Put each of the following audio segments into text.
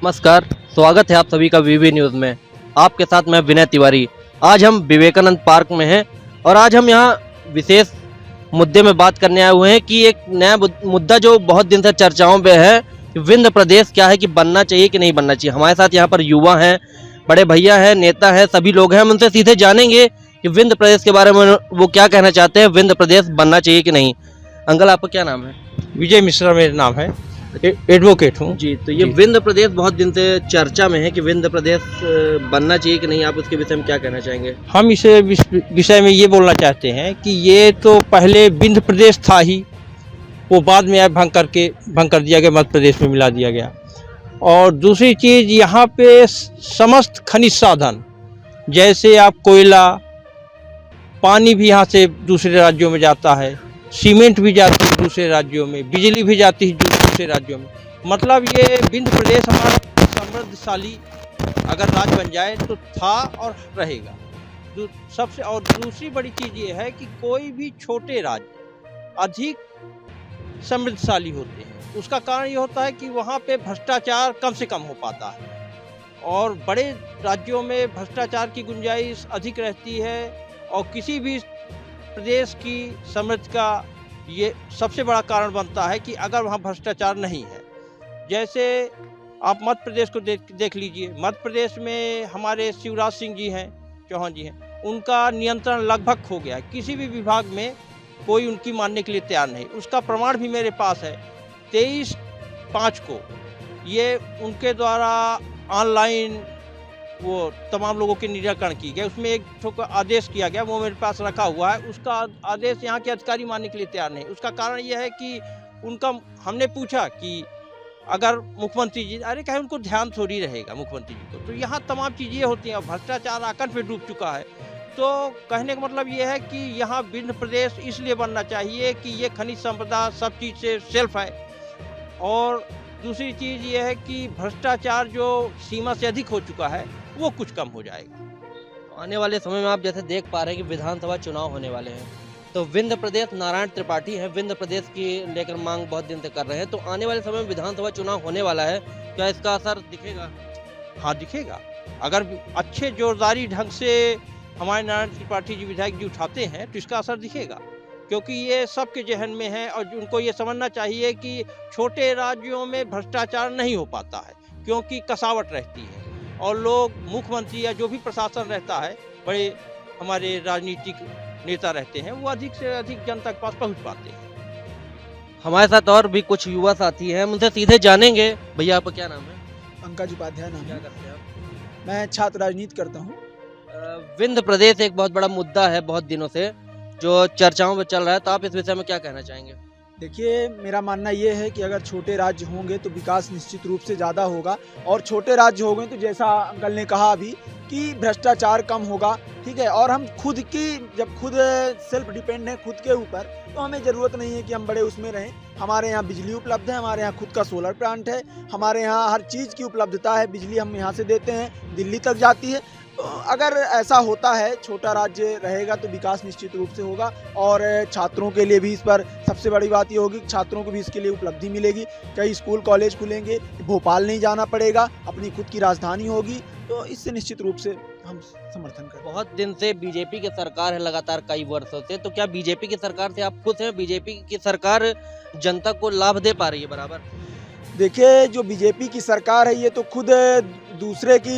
नमस्कार, स्वागत है आप सभी का वीवी न्यूज़ में। आपके साथ मैं विनय तिवारी। आज हम विवेकानंद पार्क में हैं और आज हम यहाँ विशेष मुद्दे में बात करने आए हुए हैं कि एक नया मुद्दा जो बहुत दिन से चर्चाओं में है कि विंध्य प्रदेश क्या है, कि बनना चाहिए कि नहीं बनना चाहिए। हमारे साथ यहाँ पर युवा हैं, बड़े भैया हैं, नेता हैं, सभी लोग हैं। हम उनसे सीधे जानेंगे कि विंध्य प्रदेश के बारे में वो क्या कहना चाहते हैं, विंध्य प्रदेश बनना चाहिए कि नहीं। अंकल, आपका क्या नाम है? विजय मिश्रा मेरा नाम है, एडवोकेट हूँ जी, तो ये जी। विंध्य प्रदेश बहुत दिन से चर्चा में है कि विंध्य प्रदेश बनना चाहिए कि नहीं। आप उसके विषय में क्या कहना चाहेंगे? हम इस विषय में ये बोलना चाहते हैं कि ये तो पहले विंध्य प्रदेश था ही, वो बाद में भंग कर दिया गया, मध्य प्रदेश में मिला दिया गया। और दूसरी चीज़, यहाँ पे समस्त खनिज साधन, जैसे आप कोयला, पानी भी यहाँ से दूसरे राज्यों में जाता है, सीमेंट भी जाती है दूसरे राज्यों में, बिजली भी जाती है दूसरे राज्यों में। मतलब ये विंध्य प्रदेश हमारा समृद्धशाली अगर राज्य बन जाए तो था और रहेगा। सबसे और दूसरी बड़ी चीज़ ये है कि कोई भी छोटे राज्य अधिक समृद्धशाली होते हैं। उसका कारण ये होता है कि वहाँ पे भ्रष्टाचार कम से कम हो पाता है, और बड़े राज्यों में भ्रष्टाचार की गुंजाइश अधिक रहती है। और किसी भी प्रदेश की समृद्धि का ये सबसे बड़ा कारण बनता है कि अगर वहाँ भ्रष्टाचार नहीं है। जैसे आप मध्य प्रदेश को देख लीजिए। मध्य प्रदेश में हमारे शिवराज सिंह जी हैं, चौहान जी हैं, उनका नियंत्रण लगभग खो गया। किसी भी विभाग में कोई उनकी मानने के लिए तैयार नहीं। उसका प्रमाण भी मेरे पास है। 23/5 को ये उनके द्वारा ऑनलाइन वो तमाम लोगों के निराकरण की गए, उसमें एक ठोक आदेश किया गया, वो मेरे पास रखा हुआ है। उसका आदेश यहाँ के अधिकारी मानने के लिए तैयार नहीं। उसका कारण ये है कि उनका, हमने पूछा कि अगर मुख्यमंत्री जी, अरे कहे उनको ध्यान थोड़ी रहेगा मुख्यमंत्री जी को, तो यहाँ तमाम चीज़ें होती हैं। भ्रष्टाचार आकंठ में डूब चुका है। तो कहने का मतलब ये है कि यहाँ विंध्य प्रदेश इसलिए बनना चाहिए कि ये खनिज संपदा सब चीज़ से सेल्फ है। और दूसरी चीज़ ये है कि भ्रष्टाचार जो सीमा से अधिक हो चुका है वो कुछ कम हो जाएगा। आने वाले समय में आप जैसे देख पा रहे हैं कि विधानसभा चुनाव होने वाले हैं, तो विंध्य प्रदेश, नारायण त्रिपाठी है, विंध्य प्रदेश की लेकर मांग बहुत दिन से कर रहे हैं। तो आने वाले समय में विधानसभा चुनाव होने वाला है, क्या इसका असर दिखेगा? हाँ, दिखेगा। अगर अच्छे जोरदारी ढंग से हमारे नारायण त्रिपाठी जी विधायक जी उठाते हैं तो इसका असर दिखेगा, क्योंकि ये सबके जहन में है। और उनको ये समझना चाहिए कि छोटे राज्यों में भ्रष्टाचार नहीं हो पाता है, क्योंकि कसावट रहती है और लोग, मुख्यमंत्री या जो भी प्रशासन रहता है, बड़े हमारे राजनीतिक नेता रहते हैं, वो अधिक से अधिक जनता के पास पहुंच पाते हैं। हमारे साथ और भी कुछ युवा साथी हैं, हम उनसे सीधे जानेंगे। भैया, आपका क्या नाम है? पंकज उपाध्याय नाम क्या है। करते हैं आप? मैं छात्र राजनीति करता हूँ। विंध्य प्रदेश एक बहुत बड़ा मुद्दा है, बहुत दिनों से जो चर्चाओं में चल रहा है, तो आप इस विषय में क्या कहना चाहेंगे? देखिए, मेरा मानना ये है कि अगर छोटे राज्य होंगे तो विकास निश्चित रूप से ज़्यादा होगा, और छोटे राज्य होंगे तो जैसा अंकल ने कहा अभी कि भ्रष्टाचार कम होगा, ठीक है। और हम खुद की, जब खुद सेल्फ डिपेंड हैं खुद के ऊपर, तो हमें ज़रूरत नहीं है कि हम बड़े उसमें रहें। हमारे यहाँ बिजली उपलब्ध है, हमारे यहाँ खुद का सोलर प्लांट है, हमारे यहाँ हर चीज़ की उपलब्धता है। बिजली हम यहाँ से देते हैं, दिल्ली तक जाती है। तो अगर ऐसा होता है, छोटा राज्य रहेगा तो विकास निश्चित रूप से होगा। और छात्रों के लिए भी इस पर सबसे बड़ी बात ये होगी कि छात्रों को भी इसके लिए उपलब्धि मिलेगी। कई स्कूल कॉलेज खुलेंगे, भोपाल नहीं जाना पड़ेगा, अपनी खुद की राजधानी होगी। तो इससे निश्चित रूप से हम समर्थन करें। बहुत दिन से बीजेपी की सरकार है, लगातार कई वर्षों से, तो क्या बीजेपी की सरकार से आप खुश हैं? बीजेपी की सरकार जनता को लाभ दे पा रही है बराबर? देखिए, जो बीजेपी की सरकार है ये तो खुद दूसरे की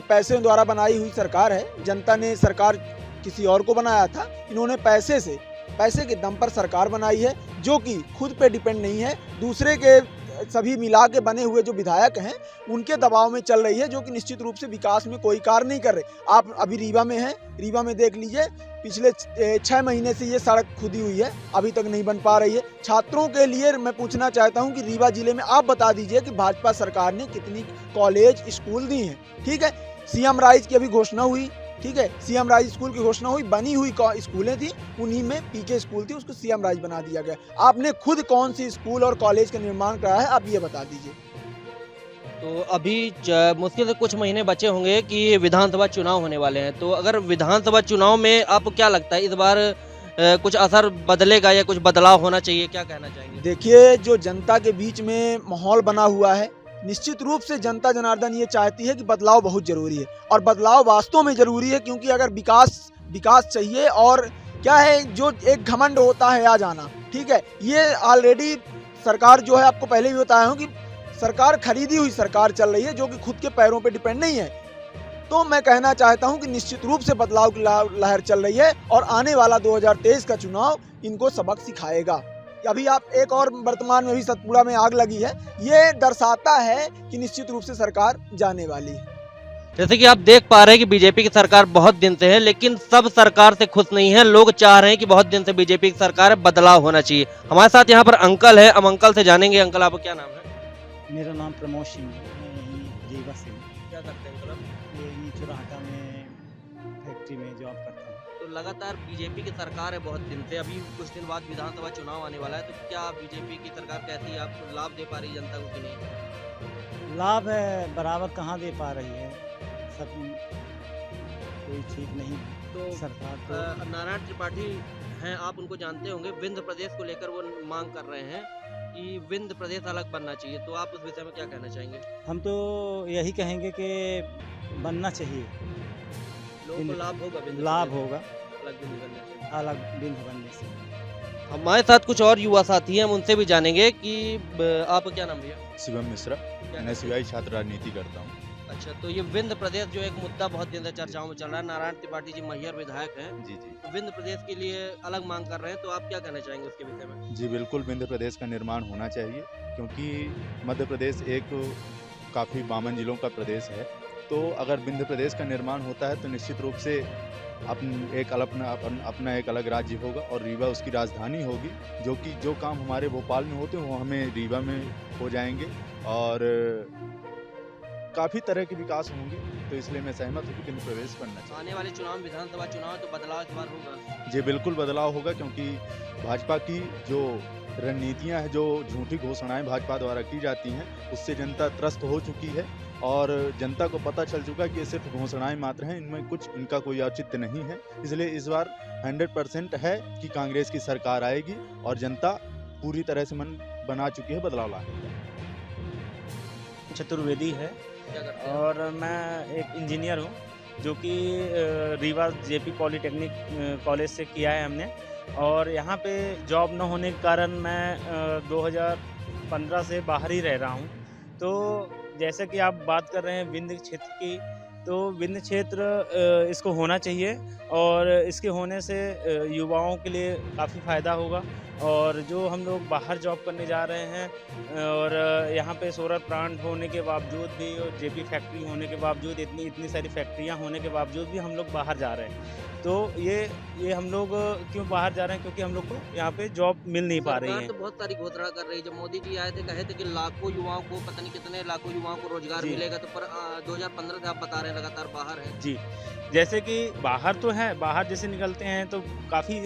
पैसे द्वारा बनाई हुई सरकार है। जनता ने सरकार किसी और को बनाया था, इन्होंने पैसे के दम पर सरकार बनाई है, जो कि खुद पे डिपेंड नहीं है। दूसरे के सभी मिला के बने हुए जो विधायक हैं उनके दबाव में चल रही है, जो कि निश्चित रूप से विकास में कोई कार्य नहीं कर रहे। आप अभी रीवा में हैं, रीवा में देख लीजिए, पिछले 6 महीने से ये सड़क खुदी हुई है, अभी तक नहीं बन पा रही है। छात्रों के लिए मैं पूछना चाहता हूं कि रीवा जिले में आप बता दीजिए कि भाजपा सरकार ने कितनी कॉलेज स्कूल दी हैं, ठीक है। सीएम राइज की अभी घोषणा हुई, ठीक है, सीएम राइज स्कूल की घोषणा हुई, बनी हुई स्कूलें थी, उन्हीं में पीके स्कूल थी, उसको सीएम राइज बना दिया गया। आपने खुद कौन सी स्कूल और कॉलेज का निर्माण कराया है, आप ये बता दीजिए। तो अभी मुश्किल से कुछ महीने बचे होंगे कि विधानसभा चुनाव होने वाले हैं, तो अगर विधानसभा चुनाव में आपको क्या लगता है इस बार कुछ असर बदलेगा या कुछ बदलाव होना चाहिए, क्या कहना चाहेंगे? देखिए, जो जनता के बीच में माहौल बना हुआ है, निश्चित रूप से जनता जनार्दन ये चाहती है कि बदलाव बहुत ज़रूरी है, और बदलाव वास्तव में ज़रूरी है, क्योंकि अगर विकास चाहिए, और क्या है जो एक घमंड होता है आ जाना, ठीक है, ये ऑलरेडी सरकार जो है, आपको पहले भी बताया हूँ कि सरकार खरीदी हुई सरकार चल रही है, जो कि खुद के पैरों पे डिपेंड नहीं है। तो मैं कहना चाहता हूं कि निश्चित रूप से बदलाव की लहर चल रही है, और आने वाला 2023 का चुनाव इनको सबक सिखाएगा। अभी आप एक और वर्तमान में भी सतपुड़ा में आग लगी है, ये दर्शाता है कि निश्चित रूप से सरकार जाने वाली है। जैसे कि आप देख पा रहे हैं कि बीजेपी की सरकार बहुत दिन से है, लेकिन सब सरकार से खुश नहीं है। लोग चाह रहे हैं कि बहुत दिन से बीजेपी की सरकार है, बदलाव होना चाहिए। हमारे साथ यहाँ पर अंकल है, हम अंकल से जानेंगे। अंकल, आपका क्या नाम है? मेरा नाम प्रमोद सिंह है, मैं यहीं रीवा से हूँ। क्या करते हैं अंकल आप? यही चुराहटा में फैक्ट्री में जॉब करता हूँ। तो लगातार बीजेपी की सरकार है बहुत दिन से, अभी कुछ दिन बाद विधानसभा चुनाव आने वाला है, तो क्या बीजेपी की सरकार कैसी है, आपको लाभ दे पा रही है जनता को कि नहीं? लाभ है बराबर कहाँ दे पा रही है, सब कोई ठीक नहीं तो सरकार तो। नारायण त्रिपाठी हैं, आप उनको जानते होंगे, विंध्य प्रदेश को लेकर वो मांग कर रहे हैं कि विंध्य प्रदेश अलग बनना चाहिए, तो आप उस विषय में क्या कहना चाहेंगे? हम तो यही कहेंगे कि बनना चाहिए, लोगों को लाभ होगा, विंध्य लाभ प्रदेश होगा अलग विंध्य बनने से। अलग विंध्य बनने से। हमारे साथ कुछ और युवा साथी हैं, हम उनसे भी जानेंगे कि आपका क्या नाम भैया? शिवम मिश्रा, मैं SBI छात्र राजनीति करता हूँ। अच्छा, तो ये विंध्य प्रदेश जो एक मुद्दा बहुत दिन से चर्चाओं में चल रहा है, नारायण त्रिपाठी जी मैहर विधायक हैं, जी जी तो विंध्य प्रदेश के लिए अलग मांग कर रहे हैं, तो आप क्या कहना चाहेंगे उसके विषय में? जी बिल्कुल, विंध्य प्रदेश का निर्माण होना चाहिए, क्योंकि मध्य प्रदेश एक काफ़ी 52 जिलों का प्रदेश है। तो अगर विंध्य प्रदेश का निर्माण होता है तो निश्चित रूप से अपना एक अलग राज्य होगा, और रीवा उसकी राजधानी होगी, जो कि जो काम हमारे भोपाल में होते हैं वो हमें रीवा में हो जाएंगे, और काफ़ी तरह के विकास होंगे। तो इसलिए मैं सहमत हूँ कि विंध्य प्रदेश बनना चाहिए। आने वाले चुनाव में विधानसभा चुनाव तो बदलाव इस बार होगा? जी बिल्कुल बदलाव होगा, क्योंकि भाजपा की जो रणनीतियां हैं, जो झूठी घोषणाएं भाजपा द्वारा की जाती हैं, उससे जनता त्रस्त हो चुकी है, और जनता को पता चल चुका है कि ये सिर्फ घोषणाएं मात्र हैं, इनका कोई औचित्य नहीं है। इसलिए इस बार 100% है कि कांग्रेस की सरकार आएगी, और जनता पूरी तरह से मन बना चुकी है बदलाव लाने का। चतुर्वेदी है, क्या करते हैं? और मैं एक इंजीनियर हूँ, जो कि रीवा JP पॉलीटेक्निक कॉलेज से किया है हमने, और यहाँ पे जॉब न होने के कारण मैं 2015 से बाहर ही रह रहा हूँ। तो जैसे कि आप बात कर रहे हैं विंध्य क्षेत्र की, तो विंध्य क्षेत्र इसको होना चाहिए, और इसके होने से युवाओं के लिए काफ़ी फ़ायदा होगा। और जो हम लोग बाहर जॉब करने जा रहे हैं, और यहाँ पे सोलर प्लांट होने के बावजूद भी, और JP फैक्ट्री होने के बावजूद, इतनी सारी फैक्ट्रियाँ होने के बावजूद भी हम लोग बाहर जा रहे हैं। तो ये हम लोग क्यों बाहर जा रहे हैं? क्योंकि हम लोग को यहाँ पे जॉब मिल नहीं पा रही सरकार है। तो बहुत सारी घोषणा कर रही है। जब मोदी जी आए थे, कहे थे कि लाखों युवाओं को, पता नहीं कितने लाखों युवाओं को रोजगार जी। मिलेगा, तो पर 2015 से आप बता रहे हैं लगातार बाहर है। जी, जैसे कि बाहर तो है, बाहर जैसे निकलते हैं तो काफ़ी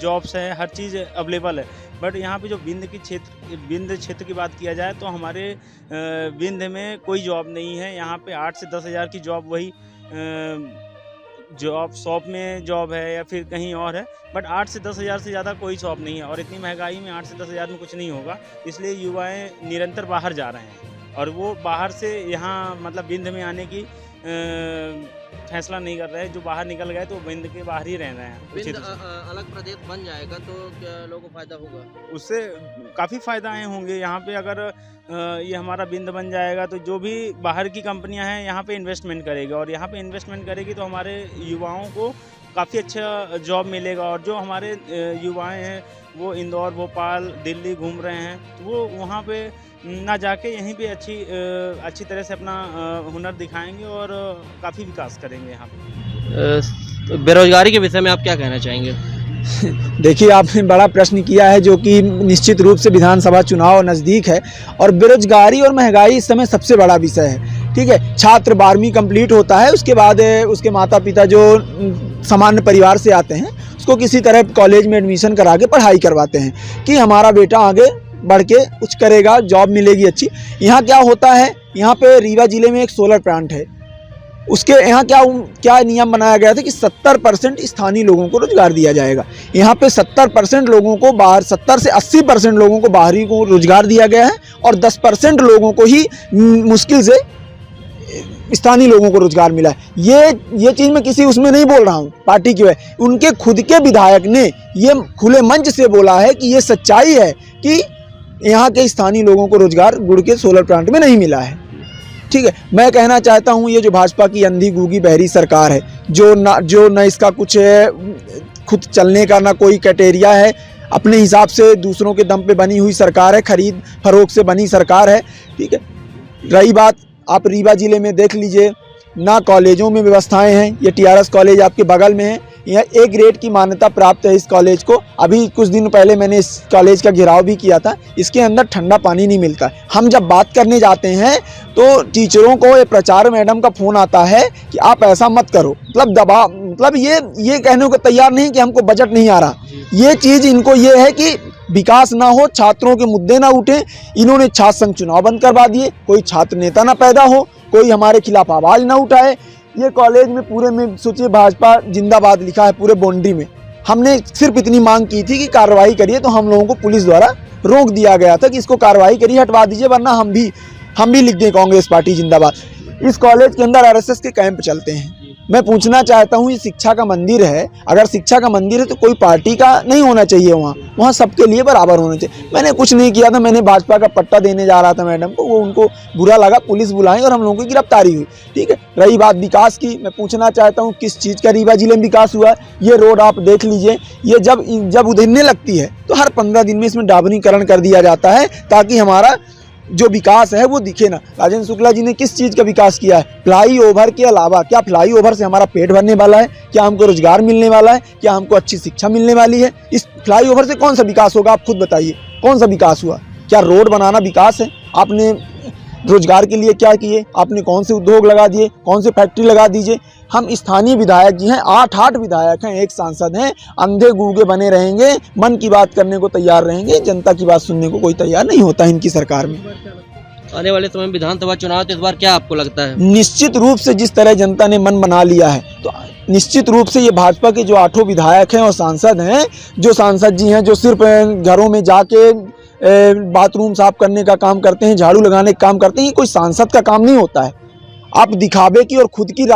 जॉब्स हैं, हर चीज़ अवेलेबल है, बट यहाँ पे जो विंध्य क्षेत्र की बात किया जाए तो हमारे विंध्य में कोई जॉब नहीं है। यहाँ पे 8 से 10 हज़ार की जॉब, वही जॉब शॉप में जॉब है या फिर कहीं और है, बट 8 से 10 हज़ार से ज़्यादा कोई जॉब नहीं है, और इतनी महंगाई में 8 से 10 हज़ार में कुछ नहीं होगा। इसलिए युवाएँ निरंतर बाहर जा रहे हैं, और वो बाहर से यहाँ मतलब विंध्य में आने की फैसला नहीं कर रहे हैं। जो बाहर निकल गए तो विंध्य के बाहर ही रह रहे हैं। विंध्य अलग प्रदेश बन जाएगा तो क्या लोगों को फायदा होगा? उससे काफ़ी फ़ायदाएँ होंगे। यहाँ पे अगर ये हमारा विंध्य बन जाएगा तो जो भी बाहर की कंपनियां हैं यहाँ पे इन्वेस्टमेंट करेगी, और यहाँ पे इन्वेस्टमेंट करेगी तो हमारे युवाओं को काफ़ी अच्छा जॉब मिलेगा। और जो हमारे युवाएं हैं वो इंदौर, भोपाल, दिल्ली घूम रहे हैं, तो वो वहाँ पे ना जाके यहीं पे अच्छी तरह से अपना हुनर दिखाएंगे, और काफ़ी विकास करेंगे यहाँ पे। बेरोजगारी के विषय में आप क्या कहना चाहेंगे? देखिए, आपने बड़ा प्रश्न किया है, जो कि निश्चित रूप से विधानसभा चुनाव नज़दीक है, और बेरोजगारी और महंगाई इस समय सबसे बड़ा विषय है। ठीक है, छात्र 12वीं कंप्लीट होता है, उसके बाद उसके माता पिता जो सामान्य परिवार से आते हैं, उसको किसी तरह कॉलेज में एडमिशन करा के पढ़ाई करवाते हैं कि हमारा बेटा आगे बढ़ के कुछ करेगा, जॉब मिलेगी अच्छी। यहाँ क्या होता है, यहाँ पे रीवा ज़िले में एक सोलर प्लांट है, उसके यहाँ क्या नियम बनाया गया था कि 70% स्थानीय लोगों को रोजगार दिया जाएगा। यहाँ पे 70% लोगों को बाहर, 70 से 80% लोगों को बाहरी को रोजगार दिया गया है और 10% लोगों को ही मुश्किल से स्थानीय लोगों को रोजगार मिला है। ये चीज़ मैं किसी उसमें नहीं बोल रहा हूँ पार्टी की वजह, उनके खुद के विधायक ने ये खुले मंच से बोला है कि ये सच्चाई है कि यहाँ के स्थानीय लोगों को रोजगार गुड़ के सोलर प्लांट में नहीं मिला है। ठीक है, मैं कहना चाहता हूँ ये जो भाजपा की अंधी गूंगी बहरी सरकार है, जो न इसका कुछ खुद चलने का ना कोई क्राइटेरिया है, अपने हिसाब से दूसरों के दम पे बनी हुई सरकार है, खरीद फरोख्त से बनी सरकार है। ठीक है, रही बात, आप रीवा जिले में देख लीजिए, ना कॉलेजों में व्यवस्थाएं हैं। ये टीआरएस कॉलेज आपके बगल में है, यह ए ग्रेड की मान्यता प्राप्त है इस कॉलेज को। अभी कुछ दिन पहले मैंने इस कॉलेज का घेराव भी किया था। इसके अंदर ठंडा पानी नहीं मिलता है। हम जब बात करने जाते हैं तो टीचरों को ये प्राचार्य मैडम का फ़ोन आता है कि आप ऐसा मत करो, मतलब दबाव, मतलब ये कहने को तैयार नहीं कि हमको बजट नहीं आ रहा। ये चीज़ इनको ये है कि विकास ना हो, छात्रों के मुद्दे ना उठे। इन्होंने छात्र संघ चुनाव बंद करवा दिए, कोई छात्र नेता ना पैदा हो, कोई हमारे खिलाफ आवाज़ ना उठाए। ये कॉलेज में पूरे में सोचिए भाजपा जिंदाबाद लिखा है पूरे बाउंड्री में। हमने सिर्फ इतनी मांग की थी कि कार्रवाई करिए, तो हम लोगों को पुलिस द्वारा रोक दिया गया था कि इसको कार्रवाई करिए, हटवा दीजिए, वरना हम भी लिख दें कांग्रेस पार्टी जिंदाबाद। इस कॉलेज के अंदर आरएसएस के कैंप चलते हैं। मैं पूछना चाहता हूँ, ये शिक्षा का मंदिर है, अगर शिक्षा का मंदिर है तो कोई पार्टी का नहीं होना चाहिए, वहाँ सबके लिए बराबर होना चाहिए। मैंने कुछ नहीं किया था, मैंने भाजपा का पट्टा देने जा रहा था मैडम को, वो उनको बुरा लगा, पुलिस बुलाई और हम लोगों की गिरफ्तारी हुई। ठीक है, रही बात विकास की, मैं पूछना चाहता हूँ किस चीज़ का रीवा जिले में विकास हुआ है। ये रोड आप देख लीजिए, ये जब उधरने लगती है तो हर 15 दिन में इसमें डाबरीकरण कर दिया जाता है ताकि हमारा जो विकास है वो दिखे ना। राजेंद्र शुक्ला जी ने किस चीज़ का विकास किया है? फ्लाईओवर के अलावा। क्या फ्लाईओवर से हमारा पेट भरने वाला है? क्या हमको रोजगार मिलने वाला है? क्या हमको अच्छी शिक्षा मिलने वाली है? इस फ्लाईओवर से कौन सा विकास होगा? आप खुद बताइए, कौन सा विकास हुआ? क्या रोड बनाना विकास है? आपने रोजगार के लिए क्या किए? आपने कौन से उद्योग लगा दिए? कौन से फैक्ट्री लगा दीजिए? हम स्थानीय विधायक जी हैं, 8 विधायक हैं, एक सांसद हैं, अंधे गूंगे बने रहेंगे, मन की बात करने को तैयार रहेंगे, जनता की बात सुनने को कोई तैयार नहीं होता इनकी सरकार में। आने वाले समय में विधानसभा चुनाव, तो इस बार क्या आपको लगता है? निश्चित रूप से जिस तरह जनता ने मन बना लिया है, तो निश्चित रूप से ये भाजपा के जो 8 विधायक हैं और सांसद हैं, जो सांसद जी हैं जो सिर्फ घरों में जाके बाथरूम साफ करने का काम करते हैं, झाड़ू लगाने का काम करते हैं, ये कोई सांसद का काम नहीं होता है। आप दिखावे की और खुद की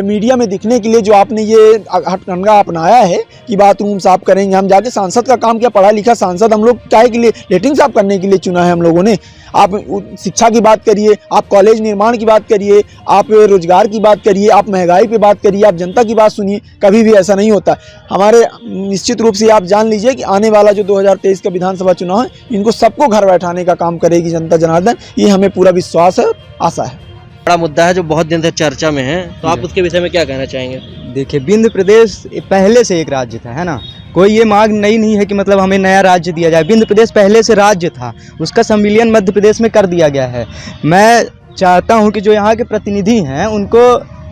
मीडिया में दिखने के लिए जो आपने ये हथकंडा अपनाया है कि बाथरूम साफ करेंगे हम जाके, सांसद का काम क्या? पढ़ा लिखा सांसद हम लोग काहे के लिए? लेटरिन साफ करने के लिए चुना है हम लोगों ने। आप शिक्षा की बात करिए, आप कॉलेज निर्माण की बात करिए, आप रोजगार की बात करिए, आप महंगाई पे बात करिए, आप जनता की बात सुनिए। कभी भी ऐसा नहीं होता हमारे। निश्चित रूप से आप जान लीजिए कि आने वाला जो 2023 का विधानसभा चुनाव है, इनको सबको घर बैठाने का काम करेगी जनता जनार्दन, ये हमें पूरा विश्वास है, आशा है। बड़ा मुद्दा है जो बहुत दिन से चर्चा में है, तो आप उसके विषय में क्या कहना चाहेंगे? देखिए, विंध्य प्रदेश पहले से एक राज्य था, है ना। कोई ये मांग नहीं है कि मतलब हमें नया राज्य दिया जाए। विंध्य प्रदेश पहले से राज्य था, उसका संविलियन मध्य प्रदेश में कर दिया गया है। मैं चाहता हूं कि जो यहाँ के प्रतिनिधि हैं उनको,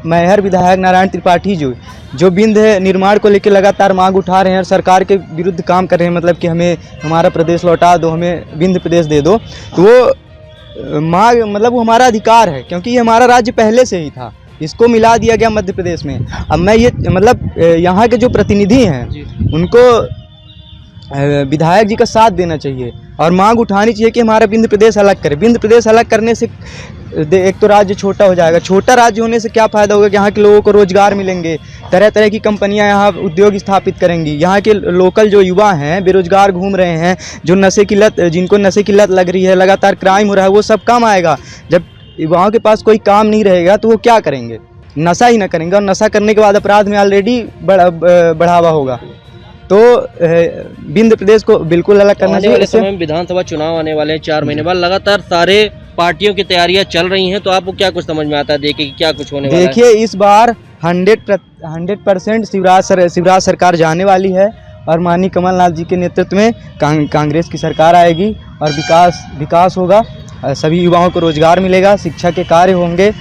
मैहर विधायक नारायण त्रिपाठी जो विंध्य निर्माण को लेकर लगातार मांग उठा रहे हैं और सरकार के विरुद्ध काम कर रहे हैं, मतलब कि हमें हमारा प्रदेश लौटा दो, हमें विंध्य प्रदेश दे दो, तो वो मांग, मतलब वो हमारा अधिकार है, क्योंकि ये हमारा राज्य पहले से ही था, इसको मिला दिया गया मध्य प्रदेश में। अब मैं ये, मतलब यहाँ के जो प्रतिनिधि हैं उनको विधायक जी का साथ देना चाहिए और मांग उठानी चाहिए कि हमारा विंध्य प्रदेश अलग करें। विंध्य प्रदेश अलग करने से एक तो राज्य छोटा हो जाएगा, छोटा राज्य होने से क्या फ़ायदा होगा कि यहाँ के लोगों को रोजगार मिलेंगे, तरह तरह की कंपनियाँ यहाँ उद्योग स्थापित करेंगी। यहाँ के लोकल जो युवा हैं बेरोजगार घूम रहे हैं, जो नशे की लत, जिनको नशे की लत लग रही है, लगातार क्राइम हो रहा है, वो सब काम आएगा। जब युवाओं के पास कोई काम नहीं रहेगा तो वो क्या करेंगे? नशा ही ना करेंगे, और नशा करने के बाद अपराध में ऑलरेडी बढ़ावा होगा। तो विंध्य प्रदेश को बिल्कुल अलग करना चाहिए। इस समय विधानसभा चुनाव आने वाले हैं 4 महीने बाद, लगातार सारे पार्टियों की तैयारियां चल रही हैं, तो आपको क्या कुछ समझ में आता है देखिए कि क्या कुछ होने वाला है? देखिए, इस बार 100% शिवराज सरकार जाने वाली है और माननीय कमलनाथ जी के नेतृत्व में कांग्रेस की सरकार आएगी और विकास होगा, सभी युवाओं को रोजगार मिलेगा, शिक्षा के कार्य होंगे।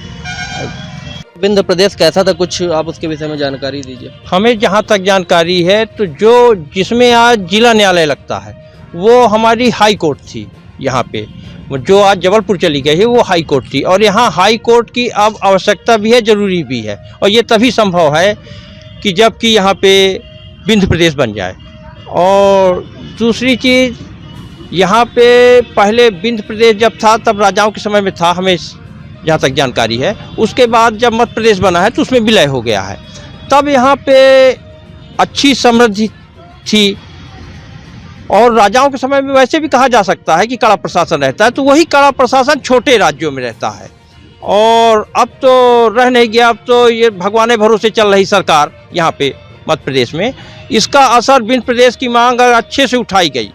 विंध्य प्रदेश कैसा था, कुछ आप उसके विषय में जानकारी दीजिए। हमें जहाँ तक जानकारी है तो जिसमें आज जिला न्यायालय लगता है वो हमारी हाई कोर्ट थी यहाँ पे, जो आज जबलपुर चली गई है वो हाई कोर्ट थी, और यहाँ हाई कोर्ट की अब आवश्यकता भी है, ज़रूरी भी है, और ये तभी संभव है कि जबकि यहाँ पे विंध्य प्रदेश बन जाए। और दूसरी चीज़, यहाँ पे पहले विंध्य प्रदेश जब था तब राजाओं के समय में था, हमें जहाँ तक जानकारी है। उसके बाद जब मध्य प्रदेश बना है तो उसमें विलय हो गया है। तब यहाँ पे अच्छी समृद्धि थी, और राजाओं के समय में वैसे भी कहा जा सकता है कि कड़ा प्रशासन रहता है, तो वही कड़ा प्रशासन छोटे राज्यों में रहता है। और अब तो रह नहीं गया, अब तो ये भगवान भरोसे चल रही सरकार यहाँ पे मध्य प्रदेश में, इसका असर विंध्य प्रदेश की मांग अच्छे से उठाई गई।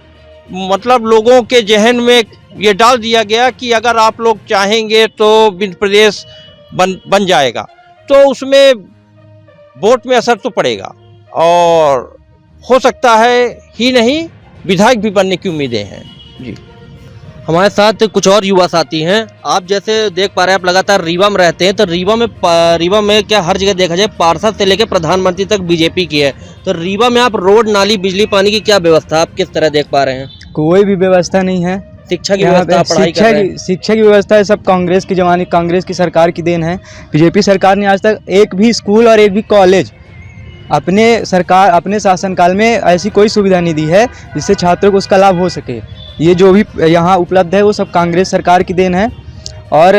मतलब लोगों के जहन में ये डाल दिया गया कि अगर आप लोग चाहेंगे तो विंध्य प्रदेश बन जाएगा, तो उसमें वोट में असर तो पड़ेगा, और हो सकता है ही नहीं, विधायक भी बनने की उम्मीदें हैं जी। हमारे साथ कुछ और युवा साथी हैं। आप जैसे देख पा रहे हैं, आप लगातार रीवा में रहते हैं, तो रीवा में क्या हर जगह देखा जाए पार्षद से लेकर प्रधानमंत्री तक बीजेपी की है, तो रीवा में आप रोड, नाली, बिजली, पानी की क्या व्यवस्था आप किस तरह देख पा रहे हैं? कोई भी व्यवस्था नहीं है। शिक्षा की व्यवस्था, पढ़ाई कर रहे हैं? शिक्षा की व्यवस्था है सब कांग्रेस के ज़माने, कांग्रेस की सरकार की देन है। बीजेपी सरकार ने आज तक एक भी स्कूल और एक भी कॉलेज अपने शासनकाल में ऐसी कोई सुविधा नहीं दी है जिससे छात्रों को उसका लाभ हो सके। ये जो भी यहाँ उपलब्ध है वो सब कांग्रेस सरकार की देन है। और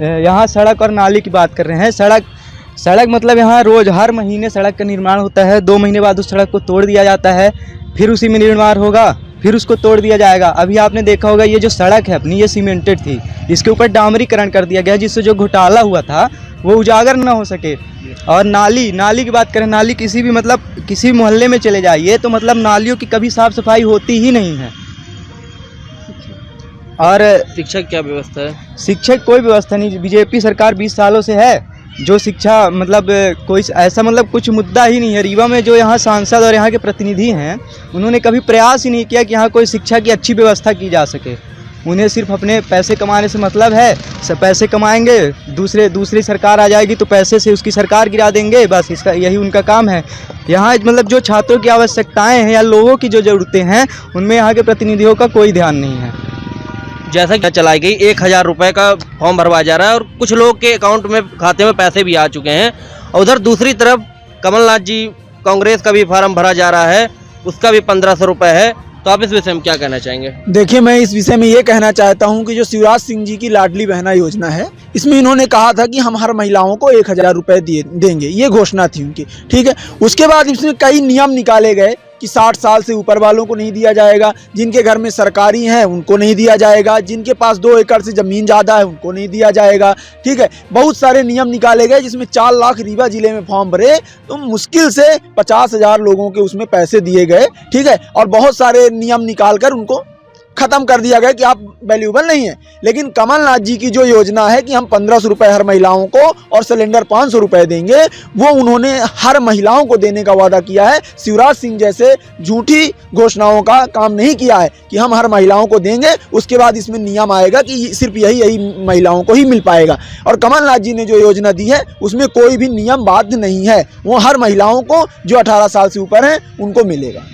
यहाँ सड़क और नाली की बात कर रहे हैं। सड़क मतलब यहाँ रोज़ हर महीने सड़क का निर्माण होता है, 2 महीने बाद उस सड़क को तोड़ दिया जाता है, फिर उसी में निर्माण होगा, फिर उसको तोड़ दिया जाएगा। अभी आपने देखा होगा ये जो सड़क है अपनी, ये सीमेंटेड थी, इसके ऊपर डामरीकरण कर दिया गया जिससे जो घोटाला हुआ था वो उजागर ना हो सके। और नाली की बात करें, नाली किसी मोहल्ले में चले जाइए तो मतलब नालियों की कभी साफ सफाई होती ही नहीं है। और शिक्षा की क्या व्यवस्था है? शिक्षा की कोई व्यवस्था नहीं। बीजेपी सरकार 20 सालों से है, जो शिक्षा कोई ऐसा कुछ मुद्दा ही नहीं है। रीवा में जो यहाँ सांसद और यहाँ के प्रतिनिधि हैं, उन्होंने कभी प्रयास ही नहीं किया कि यहाँ कोई शिक्षा की अच्छी व्यवस्था की जा सके। उन्हें सिर्फ अपने पैसे कमाने से मतलब है। सब पैसे कमाएंगे, दूसरी सरकार आ जाएगी तो पैसे से उसकी सरकार गिरा देंगे, बस इसका यही उनका काम है। यहाँ जो छात्रों की आवश्यकताएं हैं या लोगों की जो ज़रूरतें हैं, उनमें यहाँ के प्रतिनिधियों का कोई ध्यान नहीं है। जैसा कि चलाई गई 1000 रुपये का फॉर्म भरवाया जा रहा है, और कुछ लोग के अकाउंट में, खाते में पैसे भी आ चुके हैं। और उधर दूसरी तरफ कमलनाथ जी, कांग्रेस का भी फार्म भरा जा रहा है, उसका भी 1500 रुपये है। तो आप इस विषय में क्या कहना चाहेंगे? देखिए, मैं इस विषय में ये कहना चाहता हूं कि जो शिवराज सिंह जी की लाडली बहना योजना है, इसमें इन्होंने कहा था कि हम हर महिलाओं को 1000 रुपये देंगे, ये घोषणा थी उनकी, ठीक है। उसके बाद इसमें कई नियम निकाले गए कि 60 साल से ऊपर वालों को नहीं दिया जाएगा, जिनके घर में सरकारी हैं उनको नहीं दिया जाएगा, जिनके पास 2 एकड़ से ज़मीन ज़्यादा है उनको नहीं दिया जाएगा, ठीक है। बहुत सारे नियम निकाले गए, जिसमें 4 लाख रीवा जिले में फॉर्म भरे तो मुश्किल से 50,000 लोगों के उसमें पैसे दिए गए, ठीक है। और बहुत सारे नियम निकाल कर उनको ख़त्म कर दिया गया कि आप वैल्यूबल नहीं है। लेकिन कमलनाथ जी की जो योजना है कि हम 1500 रुपये हर महिलाओं को और सिलेंडर 500 रुपये देंगे, वो उन्होंने हर महिलाओं को देने का वादा किया है। शिवराज सिंह जैसे झूठी घोषणाओं का काम नहीं किया है कि हम हर महिलाओं को देंगे, उसके बाद इसमें नियम आएगा कि सिर्फ यही महिलाओं को ही मिल पाएगा। और कमलनाथ जी ने जो योजना दी है उसमें कोई भी नियम बाध्य नहीं है, वो हर महिलाओं को जो 18 साल से ऊपर हैं उनको मिलेगा।